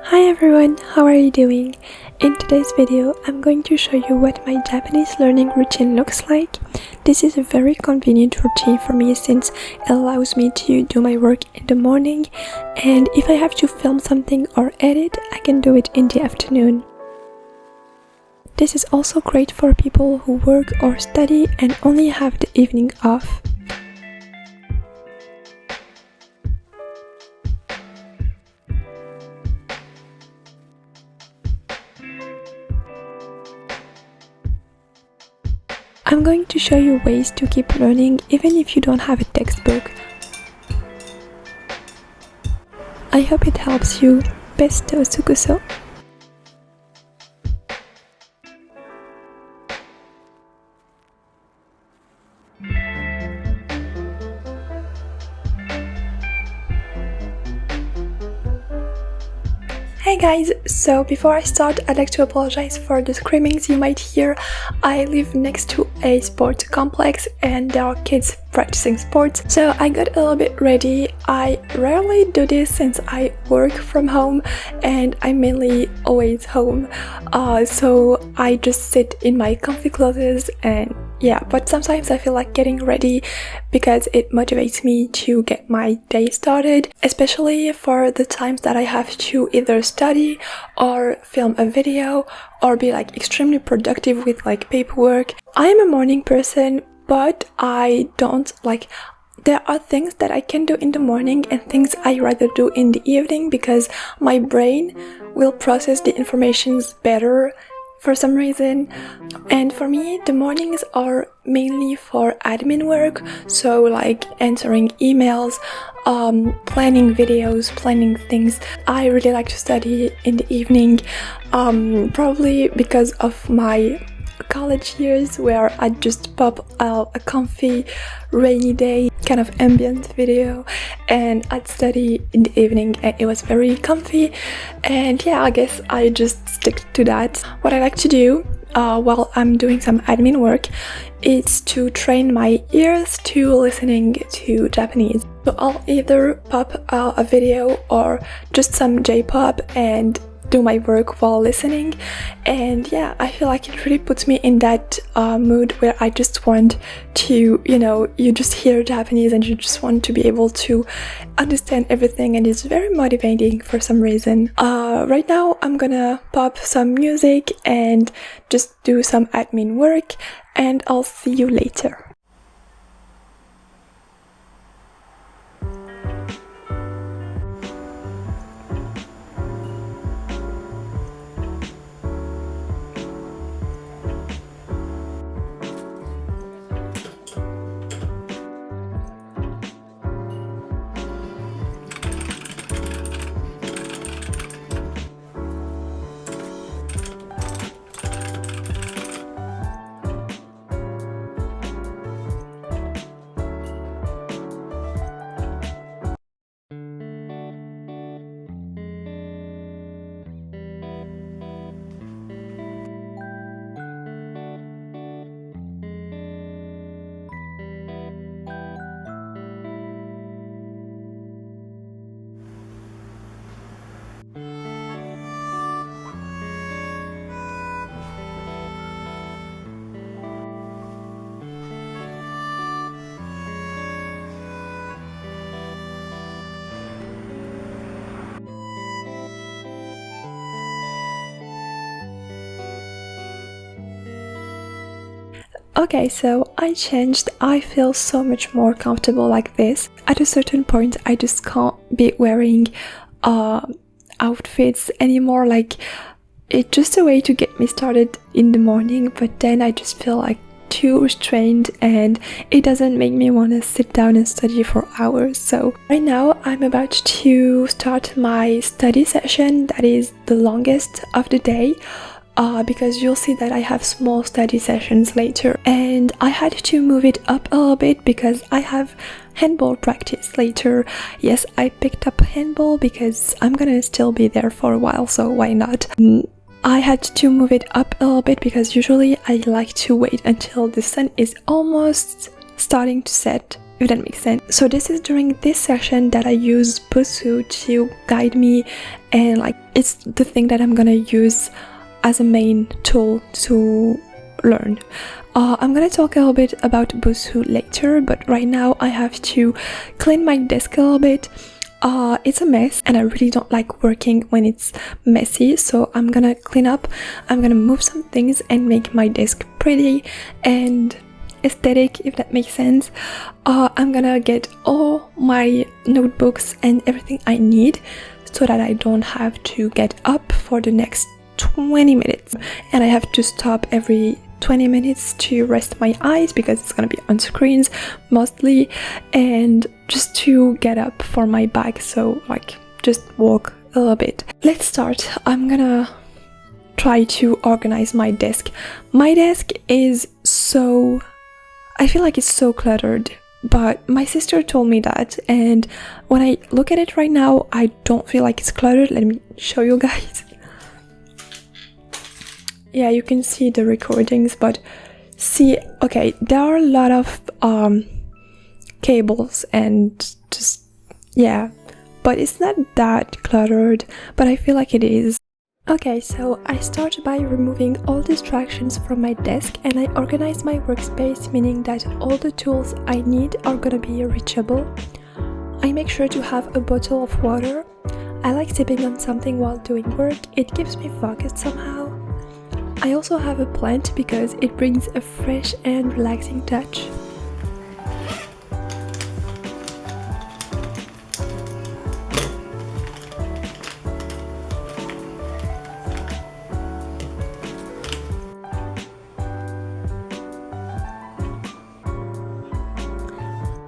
Hi everyone, how are you doing? In today's video, I'm going to show you what my Japanese learning routine looks like. This is a very convenient routine for me since it allows me to do my work in the morning, and if I have to film something or edit, I can do it in the afternoon. This is also great for people who work or study and only have the evening off. I'm going to show you ways to keep learning even if you don't have a textbook. I hope it helps you. Besto sukuso. Hey guys, so before I start, I'd like to apologize for the screamings you might hear. I live next to a sports complex and there are kids practicing sports, so I got a little bit ready. I rarely do this since I work from home and I'm mainly always home, so I just sit in my comfy clothes and yeah, but sometimes I feel like getting ready because it motivates me to get my day started, especially for the times that I have to either study or film a video or be like extremely productive with like paperwork. I am a morning person, but I don't like, there are things that I can do in the morning and things I rather do in the evening because my brain will process the informations better for some reason. And for me, the mornings are mainly for admin work, so like answering emails, planning videos, planning things. I really like to study in the evening, probably because of my college years where I just pop a comfy rainy day kind of ambient video and I'd study in the evening and it was very comfy, and yeah, I guess I just stick to that. What I like to do while I'm doing some admin work is to train my ears to listening to Japanese. So I'll either pop a video or just some J-pop and do my work while listening, and yeah, I feel like it really puts me in that mood where I just want to, you know, you just hear Japanese and you just want to be able to understand everything, and it's very motivating for some reason. Right now I'm gonna pop some music and just do some admin work, and I'll see you later. Okay, so I changed. I feel so much more comfortable like this. At a certain point, I just can't be wearing outfits anymore. Like, it's just a way to get me started in the morning, but then I just feel like too restrained and it doesn't make me want to sit down and study for hours. So right now I'm about to start my study session that is the longest of the day. Because you'll see that I have small study sessions later, and I had to move it up a little bit because I have handball practice later. Yes, I picked up handball because I'm gonna still be there for a while, so why not? I had to move it up a little bit because usually I like to wait until the sun is almost starting to set, if that makes sense. So this is during this session that I use Busuu to guide me, and like it's the thing that I'm gonna use as a main tool to learn. I'm gonna talk a little bit about Busuu later, but right now I have to clean my desk a little bit. It's a mess and I really don't like working when it's messy, so I'm gonna clean up, I'm gonna move some things and make my desk pretty and aesthetic, if that makes sense. I'm gonna get all my notebooks and everything I need so that I don't have to get up for the next 20 minutes and I have to stop every 20 minutes to rest my eyes because it's gonna be on screens mostly, and just to get up for my back, so like just walk a little bit. Let's start. I'm gonna try to organize my desk. My desk is so, I feel like it's so cluttered, but my sister told me that, and when I look at it right now I don't feel like it's cluttered. Let me show you guys. Yeah, you can see the recordings, but see, okay, there are a lot of cables and just, yeah, but it's not that cluttered, but I feel like it is. Okay, so I start by removing all distractions from my desk and I organize my workspace, meaning that all the tools I need are gonna be reachable. I make sure to have a bottle of water. I like sipping on something while doing work, it keeps me focused somehow. I also have a plant because it brings a fresh and relaxing touch.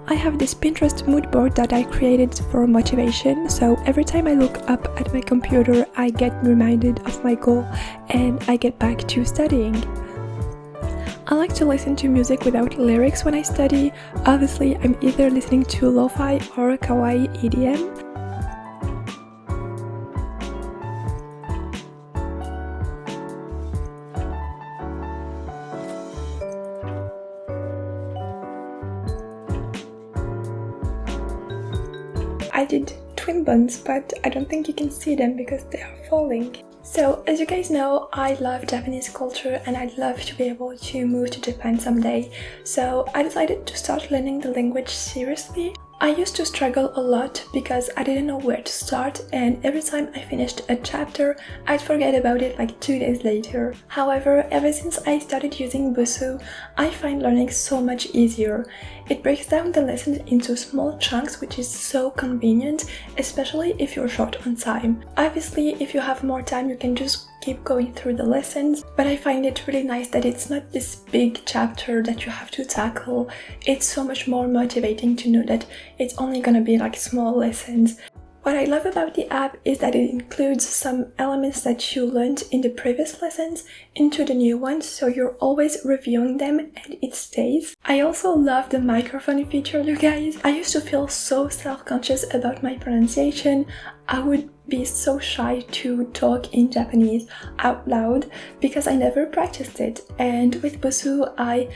I have this Pinterest mood board that I created for motivation, so every time I look up at my computer I get reminded of my goal and I get back to studying. I like to listen to music without lyrics when I study. Obviously I'm either listening to lo-fi or kawaii EDM. I did twin buns, but I don't think you can see them because they are falling. So, as you guys know, I love Japanese culture and I'd love to be able to move to Japan someday. So I decided to start learning the language seriously. I used to struggle a lot because I didn't know where to start, and every time I finished a chapter, I'd forget about it like 2 days later. However, ever since I started using Busuu, I find learning so much easier. It breaks down the lessons into small chunks, which is so convenient, especially if you're short on time. Obviously, if you have more time, you can just keep going through the lessons, but I find it really nice that it's not this big chapter that you have to tackle. It's so much more motivating to know that it's only gonna be like small lessons. What I love about the app is that it includes some elements that you learned in the previous lessons into the new ones, so you're always reviewing them and it stays. I also love the microphone feature, you guys. I used to feel so self-conscious about my pronunciation. I would be so shy to talk in Japanese out loud because I never practiced it, and with Busuu I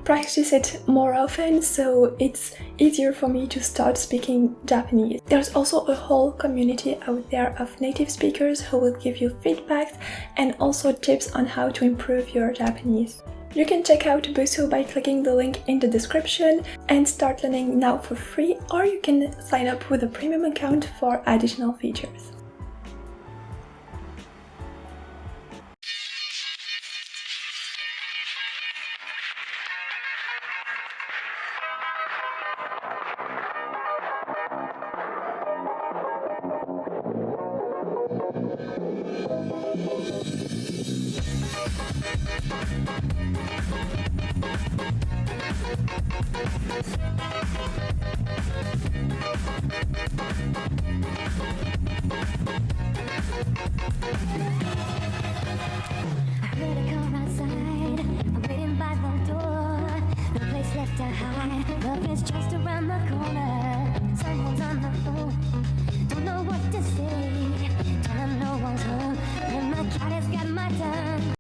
practice it more often, so it's easier for me to start speaking Japanese. There's also a whole community out there of native speakers who will give you feedback and also tips on how to improve your Japanese. You can check out Busuu by clicking the link in the description and start learning now for free, or you can sign up with a premium account for additional features. Just around the corner, someone's on the phone. Don't know what to say. Tell him no one's home. And my cat has got my tongue.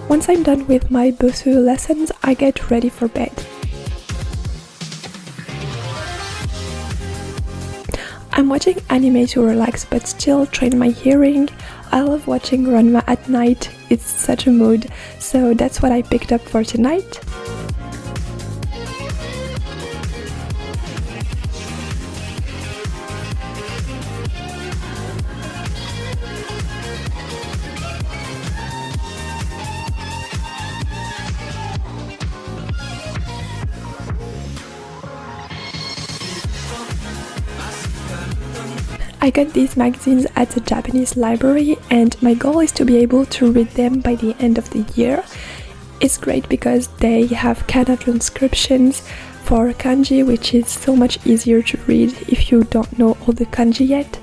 Once I'm done with my Busuu lessons, I get ready for bed. I'm watching anime to relax but still train my hearing. I love watching Ranma at night, it's such a mood, so that's what I picked up for tonight. I got these magazines at the Japanese library and my goal is to be able to read them by the end of the year. It's great because they have kana transcriptions for kanji, which is so much easier to read if you don't know all the kanji yet.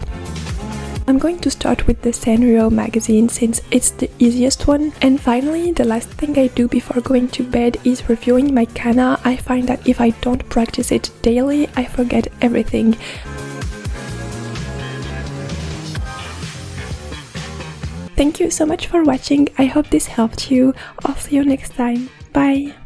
I'm going to start with the Sanrio magazine since it's the easiest one. And finally, the last thing I do before going to bed is reviewing my kana. I find that if I don't practice it daily, I forget everything. Thank you so much for watching, I hope this helped you. I'll see you next time. Bye!